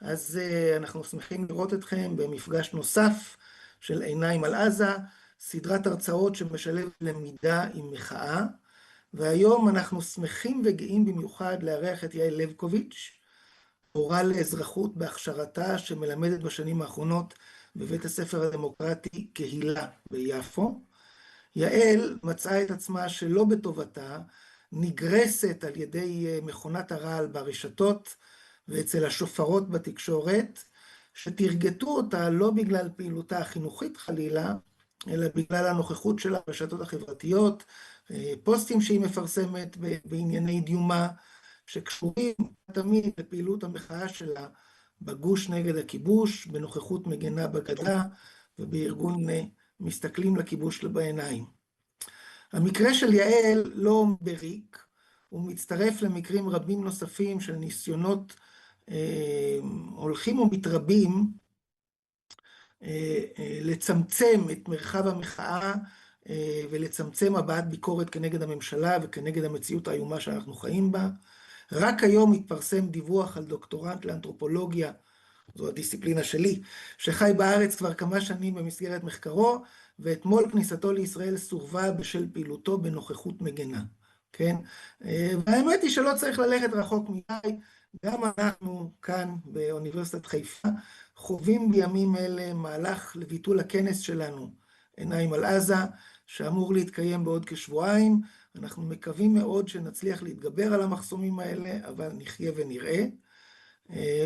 אז אנחנו שמחים לראות אתכם במפגש נוסף של עיניים על עזה, סדרת הרצאות שמשלבת למידה עם מחאה, והיום אנחנו שמחים וגאים במיוחד לארח את יעל לבקוביץ', מורה לאזרחות בהכשרתה שמלמדת בשנים האחרונות בבית הספר הדמוקרטי קהילה ביפו. יעל מצאה את עצמה שלא בטובתה, נגרסת על ידי מכונת הרעל ברשתות ואצל השופרות בתקשורת, שתרגטו אותה לא בגלל פעילותה החינוכית חלילה, אלא בגלל הנוכחות שלה ברשתות החברתיות, פוסטים שהיא מפרסמת בענייני דיומה, שקשורים תמיד לפעילות המחאה שלה בגוש נגד הכיבוש, בנוכחות מגנה בגדה ובארגון מסתכלים לכיבוש בעיניים. המקרה של יעל לא עומד בריק, הוא מצטרף למקרים רבים נוספים של ניסיונות הולכים ומתרבים לצמצם את מרחב המחאה ולצמצם הבעת ביקורת כנגד הממשלה וכנגד המציאות האיומה שאנחנו חיים בה. רק היום התפרסם דיווח על דוקטורנט לאנתרופולוגיה, זו הדיסציפלינה שלי, שחי בארץ כבר כמה שנים במסגרת מחקרו, ואתמול כניסתו לישראל סורבה בשל פעילותו בנוכחות מגנה, כן? והאמת היא שלא צריך ללכת רחוק מדי, גם אנחנו כאן באוניברסיטת חיפה חווים בימים אלה מהלך לביטול הכנס שלנו, עיניים על עזה, שאמור להתקיים בעוד כשבועיים. אנחנו מקווים מאוד שנצליח להתגבר על המחסומים האלה, אבל נחיה ונראה.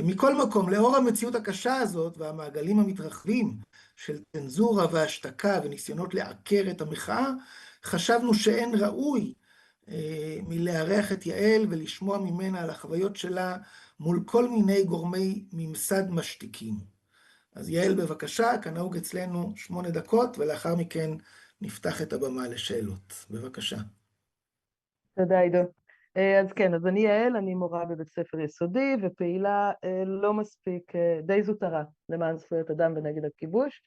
מכל מקום, לאור המציאות הקשה הזאת והמעגלים המתרחבים של צנזורה והשתקה וניסיונות לעקר את המחאה, חשבנו שאין ראוי מלארח את יעל ולשמוע ממנה על החוויות שלה מול כל מיני גורמי ממסד משתיקים. אז יעל בבקשה, כנהוג אצלנו 8 דקות, ולאחר מכן נפתח את הבמה לשאלות. בבקשה. תודה עידו. אז כן, אז אני יעל, אני מורה בבית ספר יסודי ופעילה לא מספיק, די זוטרה למען זכויות אדם ונגד הכיבוש.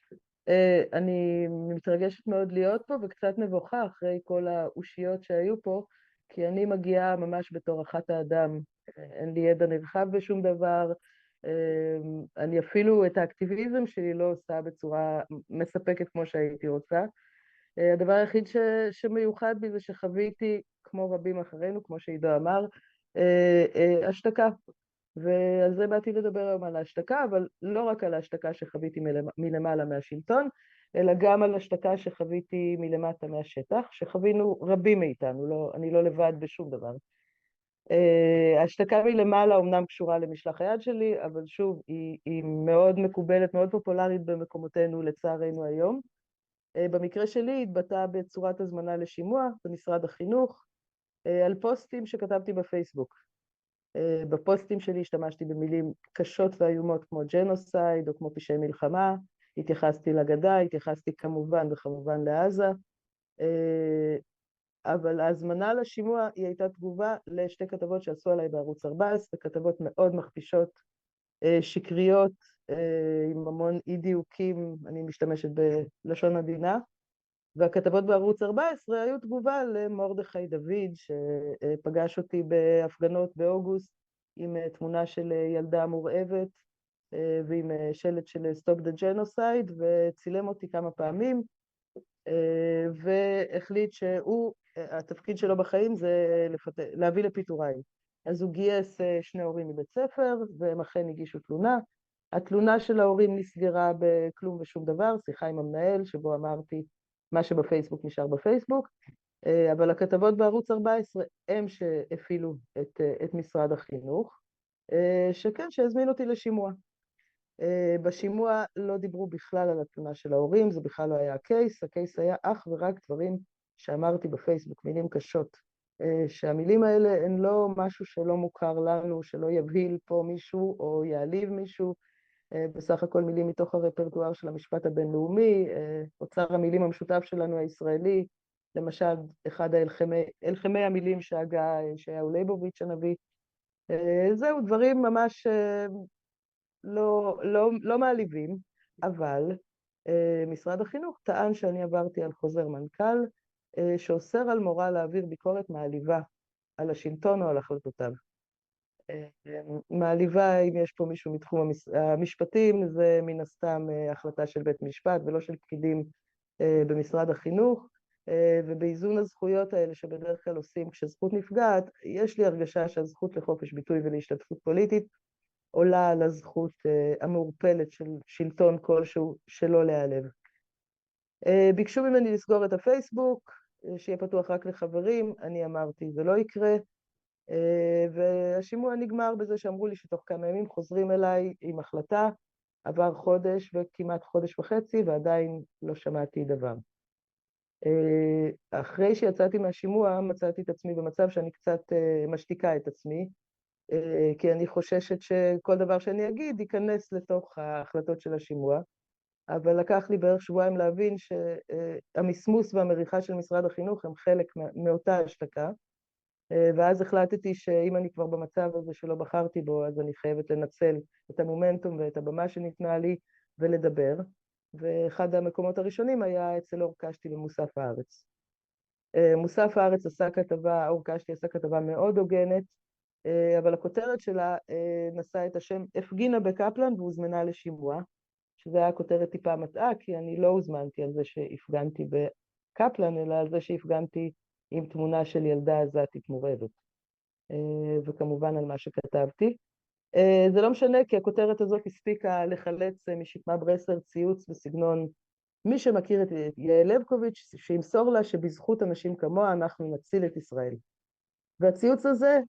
אני מתרגשת מאוד להיות פה וקצת נבוכה אחרי כל האושיות שהיו פה, כי אני מגיעה ממש בתור אחת האדם, אין לי ידע נרחב בשום דבר, אני אפילו את האקטיביזם שלי לא עושה בצורה מספקת כמו שהייתי רוצה. הדבר היחיד שמיוחד בי זה שחוויתי, כמו רבים אחרינו, כמו שעידו אמר, השתקה. ועל זה באתי לדבר היום על ההשתקה, אבל לא רק על ההשתקה שחוויתי מלמעלה מהשלטון, אלא גם על השתקה שחוויתי מלמטה מהשטח, שחווינו רבים מאיתנו, אני לא לבד בשום דבר. ההשתקה מלמעלה אומנם קשורה למשלח היד שלי, אבל שוב, היא מאוד מקובלת, מאוד פופולרית במקומותינו לצערנו היום. במקרה שלי התבטא בצורת הזמנה לשימוע במשרד החינוך, על פוסטים שכתבתי בפייסבוק. בפוסטים שלי השתמשתי במילים קשות ואיומות כמו ג'נוסייד או כמו פשעי מלחמה, התייחסתי לגדה, התייחסתי כמובן וכמובן לעזה, אבל ההזמנה לשימוע היא הייתה תגובה לשתי כתבות שעשו עליי בערוץ 14, כתבות מאוד מכפישות, שקריות, עם המון אי דיוקים, אני משתמשת בלשון עדינה, והכתבות בערוץ 14 היו תגובה למרדכי דוד, שפגש אותי בהפגנות באוגוסט, עם תמונה של ילדה מורעבת, ועם שלט של Stop the Genocide, וצילם אותי כמה פעמים, והחליט התפקיד שלו בחיים זה להביא לפיטוריי. אז הוא גייס 2 הורים מבית ספר, והם אכן הגישו תלונה. התלונה של ההורים נסגרה בכלום ושום דבר, שיחה עם המנהל, שבו אמרתי מה שבפייסבוק נשאר בפייסבוק, אבל הכתבות בערוץ 14 הם שהפעילו את משרד החינוך, שכן, שהזמין אותי לשימוע. בשימוע לא דיברו בכלל על התלונה של ההורים, זה בכלל לא היה הקייס היה אך ורק דברים שאמרתי בפייסבוק, מילים קשות, שהמילים האלה הן לא משהו שלא מוכר לנו, שלא יבהיל פה מישהו או יעליב מישהו, בסך הכל מילים מתוך הרפרטואר של המשפט הבינלאומי, אוצר המילים המשותף שלנו הישראלי, למשל אחד הלחמי המילים שהגה ישעיהו ליבוביץ' הנביא, זהו דברים ממש לא מעליבים, אבל משרד החינוך טען שאני עברתי על חוזר מנכ"ל, שאוסר על מורה להעביר ביקורת מעליבה על השלטון או על החלטותיו. מעליבה אם יש פה מישהו מתחום המשפטים, זה מן הסתם החלטה של בית משפט ולא של פקידים במשרד החינוך, ובאיזון הזכויות האלה שבדרך כלל עושים כשזכות נפגעת, יש לי הרגשה שהזכות לחופש ביטוי ולהשתתפות פוליטית עולה על הזכות המעורפלת של שלטון כלשהו שלא להיעלב. ביקשו ממני לסגור את הפייסבוק, שיהיה פתוח רק לחברים, אני אמרתי זה לא יקרה, והשימוע נגמר בזה שאמרו לי שתוך כמה ימים חוזרים אליי עם החלטה, עבר חודש וכמעט חודש וחצי ועדיין לא שמעתי דבר. אחרי שיצאתי מהשימוע מצאתי את עצמי במצב שאני קצת משתיקה את עצמי, כי אני חוששת שכל דבר שאני אגיד ייכנס לתוך ההחלטות של השימוע, אבל לקח לי בערך שבועיים להבין שהמסמוס והמריחה של משרד החינוך הם חלק מאותה השתקה, ואז החלטתי שאם אני כבר במצב הזה שלא בחרתי בו, אז אני חייבת לנצל את המומנטום ואת הבמה שניתנה לי ולדבר, ואחד המקומות הראשונים היה אצל אור קשתי במוסף הארץ. מוסף הארץ עשה כתבה, אור קשתי עשה כתבה מאוד הוגנת, אבל הכותרת שלה נשאה את השם הפגינה בקפלן והוזמנה לשימוע, שזה היה כותרת טיפה מטעה, כי אני לא הוזמנתי על זה שהפגנתי בקפלן, אלא על זה שהפגנתי עם תמונה של ילדה עזתית מורדת, וכמובן על מה שכתבתי. זה לא משנה, כי הכותרת הזאת הספיקה לחלץ משקמה ברסלר ציוץ בסגנון, מי שמכיר את יעל לבקוביץ' שימסור לה שבזכות אנשים כמוה אנחנו נציל את ישראל. והציוץ הזה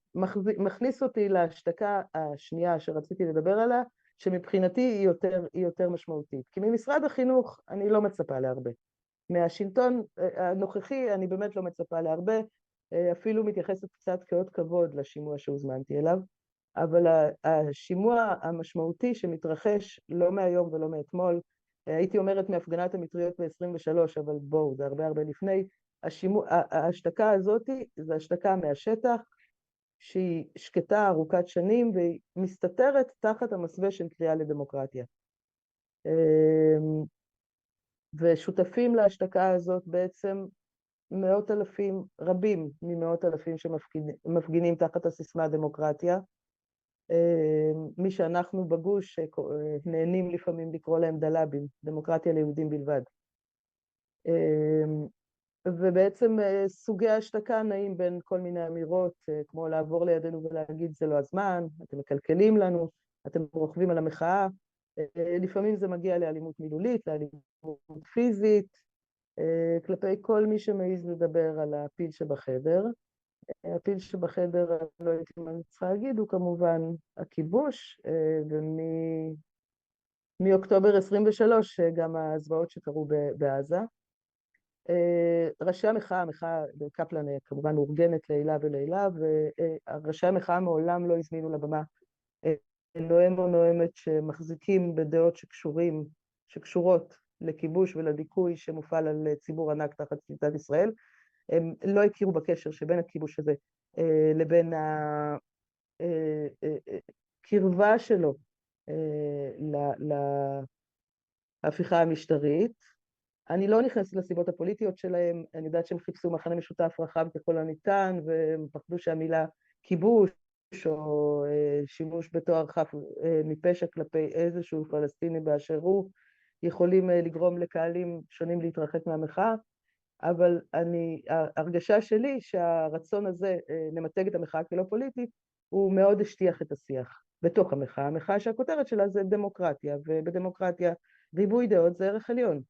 מכניס אותי להשתקה השנייה שרציתי לדבר עליה, שמבחינתי היא יותר משמעותית. כי ממשרד החינוך אני לא מצפה להרבה. מהשלטון הנוכחי אני באמת לא מצפה להרבה, אפילו מתייחסת קצת כאות כבוד לשימוע שהוזמנתי אליו, אבל השימוע המשמעותי שמתרחש לא מהיום ולא מאתמול, הייתי אומרת מהפגנת המטריות ב-23, אבל בואו, זה הרבה הרבה לפני, ההשתקה הזאת זה השתקה מהשטח, שהיא שקטה ארוכת שנים, והיא מסתתרת תחת המסווה של קריאה לדמוקרטיה. ושותפים להשתקה הזאת בעצם מאות אלפים, רבים ממאות אלפים שמפגינים תחת הסיסמה דמוקרטיה, מי שאנחנו בגוש נהנים לפעמים לקרוא להם דלאבים, דמוקרטיה ליהודים בלבד. ובעצם סוגי ההשתקה נעים בין כל מיני אמירות, כמו לעבור לידינו ולהגיד זה לא הזמן, אתם מקלקלים לנו, אתם רוכבים על המחאה, לפעמים זה מגיע לאלימות מילולית, לאלימות פיזית, כלפי כל מי שמעז לדבר על הפיל שבחדר. הפיל שבחדר, לא הייתי מה אני צריכה להגיד, הוא כמובן הכיבוש, ומאוקטובר 23 גם הזוועות שקרו בעזה. ראשי המחאה בקפלן כמובן מאורגנת לעילה ולעילה, וראשי המחאה מעולם לא הזמינו לבמה נואם או נואמת שמחזיקים בדעות שקשורות לכיבוש ולדיכוי שמופעל על ציבור ענק תחת שליטת ישראל. הם לא הכירו בקשר שבין הכיבוש הזה לבין הקרבה שלו להפיכה המשטרית. אני לא נכנסת לסיבות הפוליטיות שלהם, אני יודעת שהם חיפשו מחנה משותף רחב ככל הניתן, והם פחדו שהמילה כיבוש או שימוש בתואר חף מפשע כלפי איזשהו פלסטיני באשר הוא, יכולים לגרום לקהלים שונים להתרחק מהמחאה, אבל ההרגשה שלי שהרצון הזה למתג את המחאה כלא פוליטית, הוא מאוד השטיח את השיח בתוך המחאה, המחאה שהכותרת שלה זה דמוקרטיה, ובדמוקרטיה ריבוי דעות זה ערך עליון.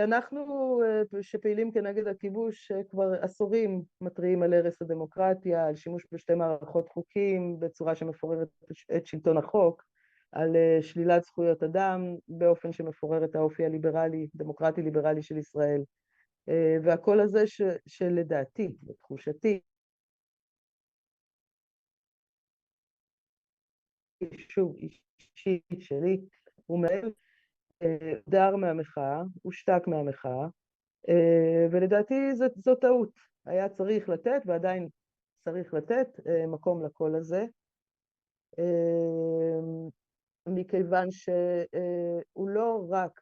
אנחנו שפעילים כנגד הכיבוש כבר עשורים מתריעים על הרס הדמוקרטיה, על שימוש בשתי מערכות חוקים בצורה שמפוררת את שלטון החוק, על שלילת זכויות אדם באופן שמפורר את האופי הליברלי, דמוקרטי ליברלי של ישראל, והכל הזה שלדעתי, לתחושתי, שוב אישית שלי, הוא מאוד דר מהמחאה, הושתק מהמחאה, ולדעתי זו טעות. היה צריך לתת, ועדיין צריך לתת, מקום לקול הזה, מכיוון שהוא לא רק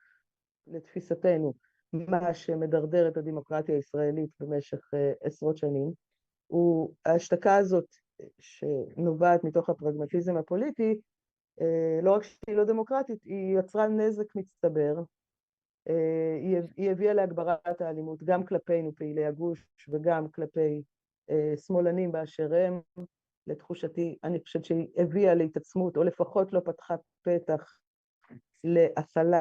לתפיסתנו מה שמדרדר את הדמוקרטיה הישראלית במשך עשרות שנים, ההשתקה הזאת שנובעת מתוך הפרגמטיזם הפוליטי, לא רק שהיא לא דמוקרטית, היא יצרה נזק מצטבר, היא הביאה להגברת האלימות גם כלפינו פעילי הגוש וגם כלפי שמאלנים באשר הם. לתחושתי, אני חושבת שהיא הביאה להתעצמות, או לפחות לא פתחה פתח להפעלה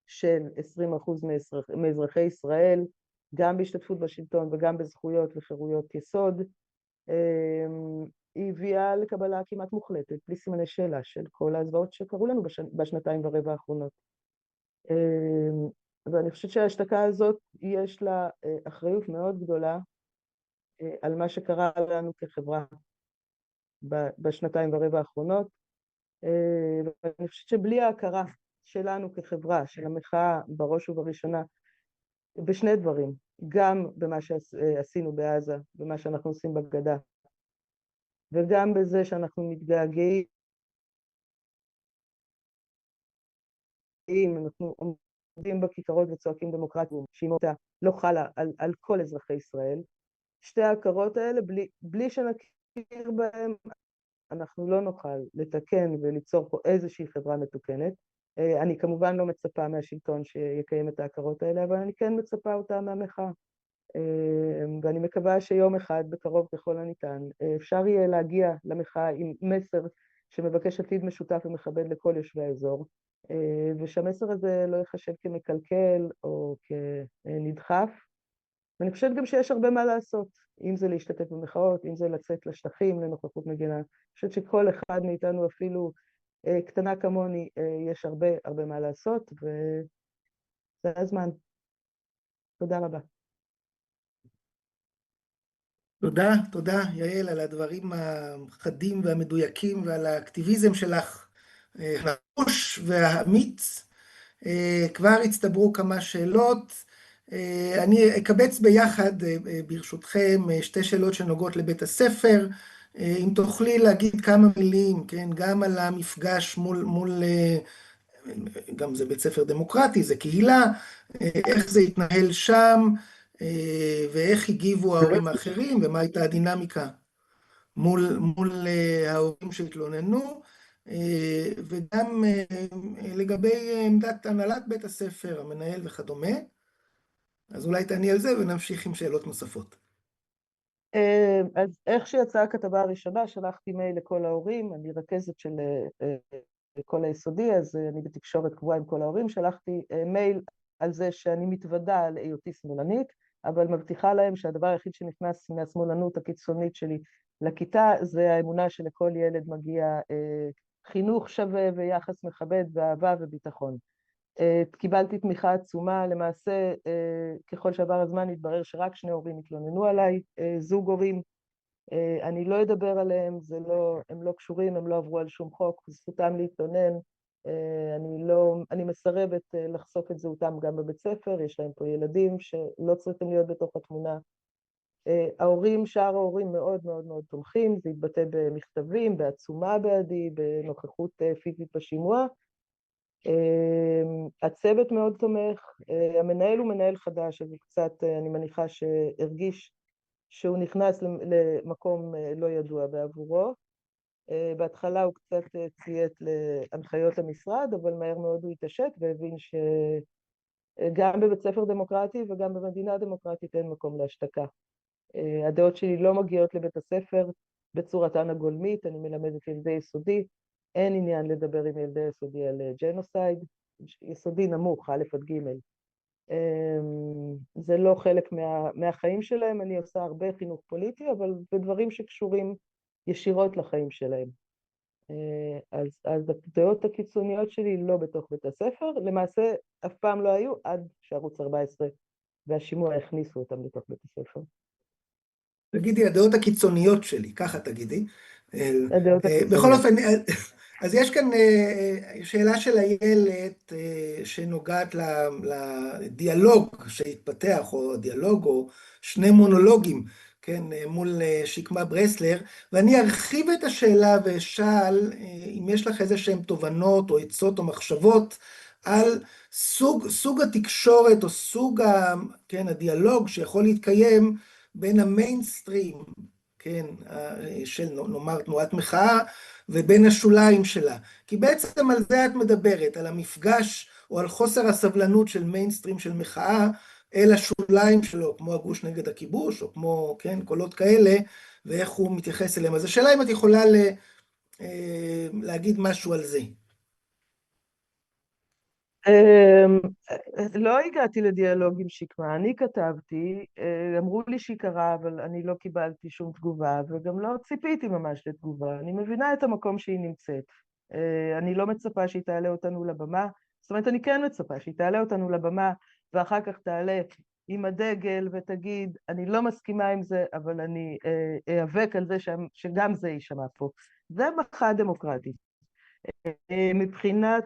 של 20% מאזרחי ישראל, גם בהשתתפות בשלטון וגם בזכויות וחירויות יסוד. היא הביאה לקבלה כמעט מוחלטת, בלי סימני שאלה, של כל הזוועות שקרו לנו בשנתיים ורבע האחרונות. ואני חושבת שההשתקה הזאת, יש לה אחריות מאוד גדולה על מה שקרה לנו כחברה בשנתיים ורבע האחרונות. ואני חושבת שבלי ההכרה שלנו כחברה, של המחאה בראש ובראשונה, בשני דברים, גם במה שעשינו בעזה, במה שאנחנו עושים בגדה, וגם בזה שאנחנו מתגעגעים, אנחנו עומדים בכיכרות וצועקים דמוקרטיה, שהיא לא חלה על כל אזרחי ישראל. שתי ההכרות האלה, בלי שנכיר בהם, אנחנו לא נוכל לתקן וליצור פה איזושהי חברה מתוקנת. אני כמובן לא מצפה מהשלטון שיקיים את ההכרות האלה, אבל אני כן מצפה אותה מהמחאה. ואני מקווה שיום אחד, בקרוב ככל הניתן, אפשר יהיה להגיע למחאה עם מסר שמבקש עתיד משותף ומכבד לכל יושבי האזור, ושהמסר הזה לא ייחשב כמקלקל או כנדחף. ואני חושבת גם שיש הרבה מה לעשות, אם זה להשתתף במחאות, אם זה לצאת לשטחים, לנוכחות מדינה. אני חושבת שכל אחד מאיתנו, אפילו קטנה כמוני, יש הרבה מה לעשות, וזה הזמן. תודה רבה. תודה, יעל, על הדברים החדים והמדויקים ועל האקטיביזם שלך, הנחוש והאמיץ. כבר הצטברו כמה שאלות. אני אקבץ ביחד, ברשותכם, שתי שאלות שנוגעות לבית הספר. אם תוכלי להגיד כמה מילים, כן, גם על המפגש מול, גם זה בית ספר דמוקרטי, זה קהילה, איך זה התנהל שם, ואיך הגיבו ההורים האחרים, ומה הייתה הדינמיקה מול ההורים שהתלוננו, וגם לגבי עמדת הנהלת בית הספר, המנהל וכדומה. אז אולי תעני על זה ונמשיך עם שאלות נוספות. אז איך שיצאה הכתבה הראשונה, שלחתי מייל לכל ההורים, אני רכזת של כל היסודי, אז אני בתקשורת קבועה עם כל ההורים, שלחתי מייל על זה שאני מתוודה על היותי שמאלנית, אבל מבטיחה להם שהדבר היחיד שנכנס מהשמאלנות הקיצונית שלי לכיתה, זה האמונה שלכל ילד מגיע חינוך שווה ויחס מכבד ואהבה וביטחון. קיבלתי תמיכה עצומה, למעשה ככל שעבר הזמן התברר שרק שני הורים התלוננו עליי, זוג הורים, אני לא אדבר עליהם, הם לא קשורים, הם לא עברו על שום חוק, זכותם להתלונן, אני מסרבת לחשוף את זהותם גם בבית ספר, יש להם פה ילדים שלא צריכים להיות בתוך התמונה. שאר ההורים מאוד מאוד מאוד תומכים, זה התבטא במכתבים, בעצומה בעדי, בנוכחות פיזית בשימוע. הצוות מאוד תומך, המנהל הוא מנהל חדש, אז קצת אני מניחה שהרגיש שהוא נכנס למקום לא ידוע בעבורו. בהתחלה הוא קצת ציית להנחיות המשרד, אבל מהר מאוד הוא התעשת והבין שגם בבית ספר דמוקרטי וגם במדינה דמוקרטית אין מקום להשתקה. הדעות שלי לא מגיעות לבית הספר בצורתן הגולמית, אני מלמדת ילדי יסודי, אין עניין לדבר עם ילדי יסודי על ג'נוסייד, יסודי נמוך, א' עד ג'. זה לא חלק מהחיים שלהם, אני עושה הרבה חינוך פוליטי, אבל בדברים שקשורים ישירות לחיים שלהם. אז הדעות הקיצוניות שלי לא בתוך בית הספר, למעשה אף פעם לא היו עד שערוץ 14 והשימוע הכניסו אותם לתוך בית הספר. תגידי, הדעות הקיצוניות שלי, ככה תגידי. הדעות הקיצוניות. בכל אופן, אז יש כאן שאלה של איילת שנוגעת לדיאלוג שהתפתח, או דיאלוג, או שני מונולוגים, כן, מול שקמה ברסלר, ואני ארחיב את השאלה ואשאל אם יש לך איזה שהן תובנות או עצות או מחשבות על סוג התקשורת או סוג הדיאלוג שיכול להתקיים בין המיינסטרים, כן, של נאמר תנועת מחאה, ובין השוליים שלה. כי בעצם על זה את מדברת, על המפגש או על חוסר הסבלנות של מיינסטרים של מחאה אל השוליים שלו, כמו הגוש נגד הכיבוש, או כמו, כן, קולות כאלה, ואיך הוא מתייחס אליהם. אז השאלה אם את יכולה להגיד משהו על זה. לא הגעתי לדיאלוג עם שקמה, אני כתבתי, אמרו לי שהיא קרה, אבל אני לא קיבלתי שום תגובה, וגם לא ציפיתי ממש לתגובה. אני מבינה את המקום שהיא נמצאת. אני לא מצפה שהיא תעלה אותנו לבמה, זאת אומרת, אני כן מצפה שהיא תעלה אותנו לבמה, ואחר כך תעלה עם הדגל ותגיד, אני לא מסכימה עם זה, אבל אני איאבק על זה שגם זה יישמע פה. זה מחאה דמוקרטית. מבחינת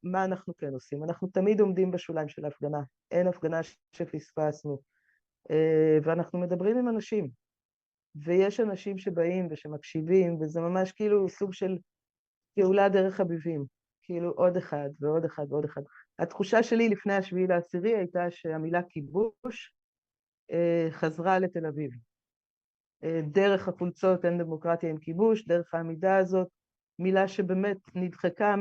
מה אנחנו כן עושים, אנחנו תמיד עומדים בשוליים של ההפגנה, אין הפגנה שפספסנו, ואנחנו מדברים עם אנשים, ויש אנשים שבאים ושמקשיבים, וזה ממש כאילו סוג של גאולה דרך אביבים, כאילו עוד אחד ועוד אחד ועוד אחד. התחושה שלי לפני 7/10 הייתה שהמילה כיבוש חזרה לתל אביב. דרך החולצות אין דמוקרטיה עם כיבוש, דרך העמידה הזאת, מילה שבאמת נדחקה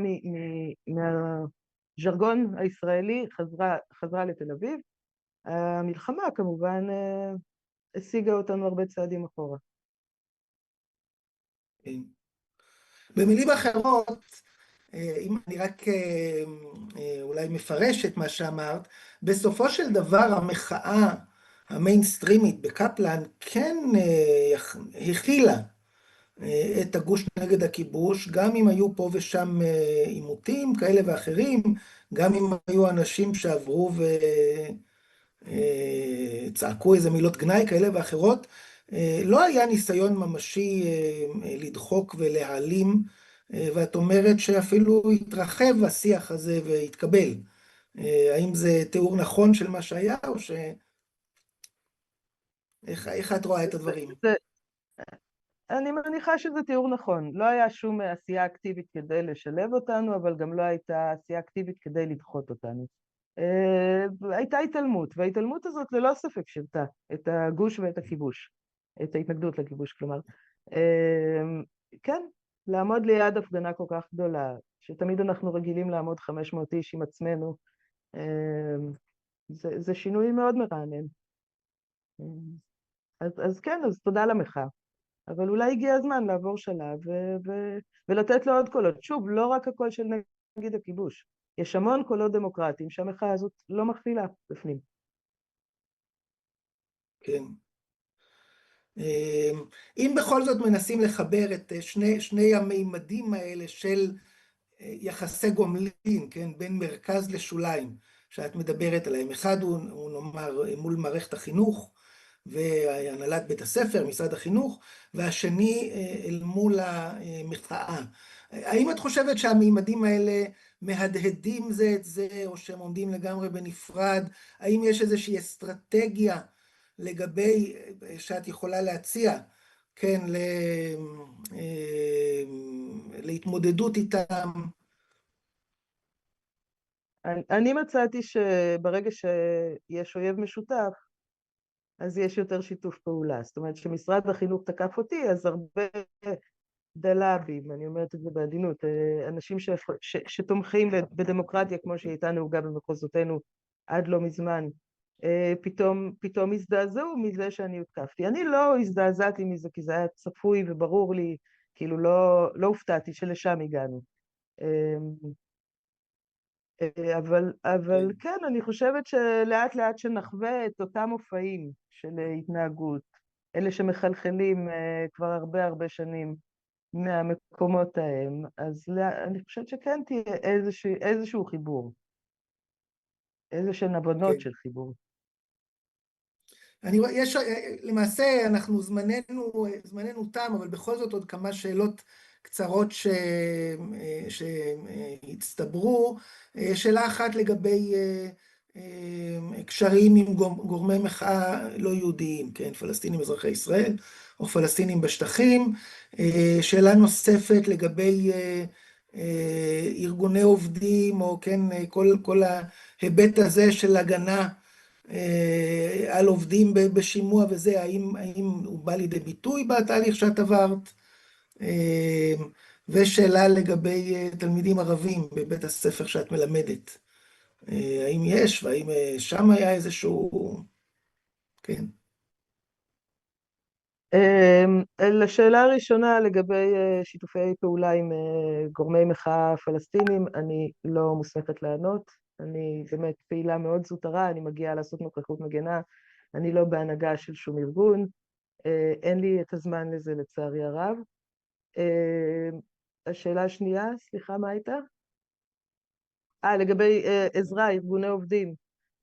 מהז'רגון הישראלי, חזרה לתל אביב. המלחמה כמובן השיגה אותנו הרבה צעדים אחורה. במילים אחרות, אם אני רק אולי מפרש את מה שאמרת, בסופו של דבר המחאה המיינסטרימית בקפלן כן הכילה את הגוש נגד הכיבוש, גם אם היו פה ושם עימותים כאלה ואחרים, גם אם היו אנשים שעברו וצעקו איזה מילות גנאי כאלה ואחרות, לא היה ניסיון ממשי לדחוק ולהעלים, ואת אומרת שאפילו התרחב השיח הזה והתקבל. האם זה תיאור נכון של מה שהיה, או איך את רואה את הדברים? אני מניחה שזה תיאור נכון. לא היה שום עשייה אקטיבית כדי לשלב אותנו, אבל גם לא הייתה עשייה אקטיבית כדי לדחות אותנו. הייתה התעלמות, וההתעלמות הזאת ללא ספק שירתה את הגוש ואת הכיבוש, את ההתנגדות לכיבוש, כלומר. כן, לעמוד ליד הפגנה כל כך גדולה, שתמיד אנחנו רגילים לעמוד 500 איש עם עצמנו, זה שינוי מאוד מרענן. אז כן, אז תודה למחאה. אבל אולי הגיע הזמן לעבור שלב ולתת לו עוד קולות. שוב, לא רק הקול של נגד הכיבוש. יש המון קולות דמוקרטיים שהמחאה הזאת לא מכפילה בפנים. כן. אם בכל זאת מנסים לחבר את שני המימדים האלה של יחסי גומלין, כן, בין מרכז לשוליים, שאת מדברת עליהם. אחד הוא נאמר מול מערכת החינוך, והנהלת בית הספר, משרד החינוך, והשני אל מול המחאה. האם את חושבת שהמימדים האלה מהדהדים זה את זה, או שהם עומדים לגמרי בנפרד? האם יש איזושהי אסטרטגיה לגבי, שאת יכולה להציע, כן, להתמודדות איתם? אני מצאתי שברגע שיש אויב משותף, אז יש יותר שיתוף פעולה. זאת אומרת, כשמשרד החינוך תקף אותי, אז הרבה דלאבים, אני אומרת את זה בעדינות, אנשים שתומכים בדמוקרטיה כמו שהיא הייתה נהוגה במחוזותינו עד לא מזמן, פתאום הזדעזעו מזה שאני הותקפתי. אני לא הזדעזעתי מזה, כי זה היה צפוי וברור לי, כאילו לא הופתעתי שלשם הגענו. אבל כן, אני חושבת שלאט לאט שנחווה את אותם מופעים של התנהגות, אלה שמחלחלים כבר הרבה שנים מהמקומות ההם, אז אני חושבת שכן תהיה איזשהו חיבור, איזשהן הבנות של חיבור. למעשה אנחנו זמננו תם, אבל בכל זאת עוד כמה שאלות קצרות שהצטברו. שאלה אחת לגבי קשרים עם גורמי מחאה לא יהודיים, כן, פלסטינים אזרחי ישראל או פלסטינים בשטחים. שאלה נוספת לגבי ארגוני עובדים, או כן, כל ההיבט הזה של הגנה על עובדים בשימוע וזה, האם הוא בא לידי ביטוי בתהליך שאת עברת? ושאלה לגבי תלמידים ערבים בבית הספר שאת מלמדת. האם יש, והאם שם היה איזשהו... כן. לשאלה הראשונה לגבי שיתופי פעולה עם גורמי מחאה פלסטינים, אני לא מוסמכת לענות. אני באמת פעילה מאוד זוטרה, אני מגיעה לעשות נוכחות מגנה, אני לא בהנהגה של שום ארגון, אין לי את הזמן לזה לצערי הרב. השאלה השנייה, סליחה, מה הייתה? לגבי עזרה, ארגוני עובדים.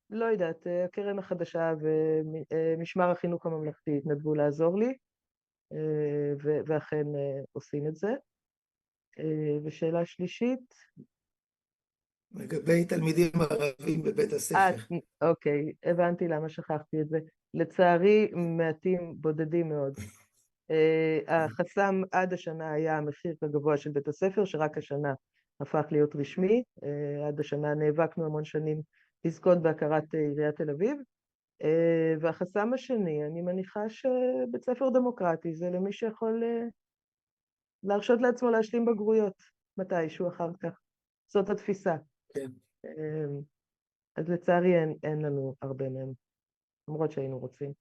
לא יודעת, הקרן החדשה ומשמר החינוך הממלכתי התנדבו לעזור לי, ואכן עושים את זה. ושאלה שלישית? לגבי תלמידים ערבים בבית הספר. אוקיי, הבנתי למה שכחתי את זה. לצערי, מעטים בודדים מאוד. החסם עד השנה היה המחיר הגבוה של בית הספר, שרק השנה הפך להיות רשמי. עד השנה נאבקנו המון שנים לזכות בהכרת עיריית תל אביב. והחסם השני, אני מניחה שבית ספר דמוקרטי זה למי שיכול להרשות לעצמו להשלים בגרויות מתישהו אחר כך. זאת התפיסה. כן. אז לצערי אין לנו הרבה מהם, למרות שהיינו רוצים.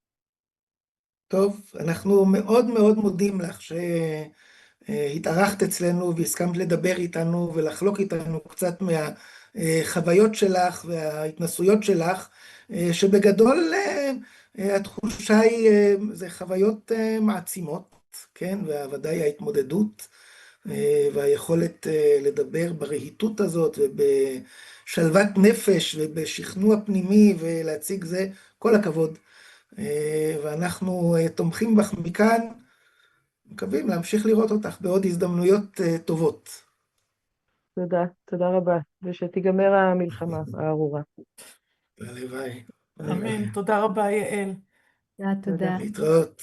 טוב, אנחנו מאוד מאוד מודים לך שהתארחת אצלנו והסכמת לדבר איתנו ולחלוק איתנו קצת מהחוויות שלך וההתנסויות שלך, שבגדול התחושה היא, זה חוויות מעצימות, כן, וודאי ההתמודדות והיכולת לדבר ברהיטות הזאת ובשלוות נפש ובשכנוע פנימי ולהציג זה, כל הכבוד. ואנחנו תומכים בך מכאן, מקווים להמשיך לראות אותך בעוד הזדמנויות טובות. תודה, תודה רבה, ושתיגמר המלחמה הארורה. הלוואי. אמן, תודה רבה יעל. תודה. תודה. להתראות.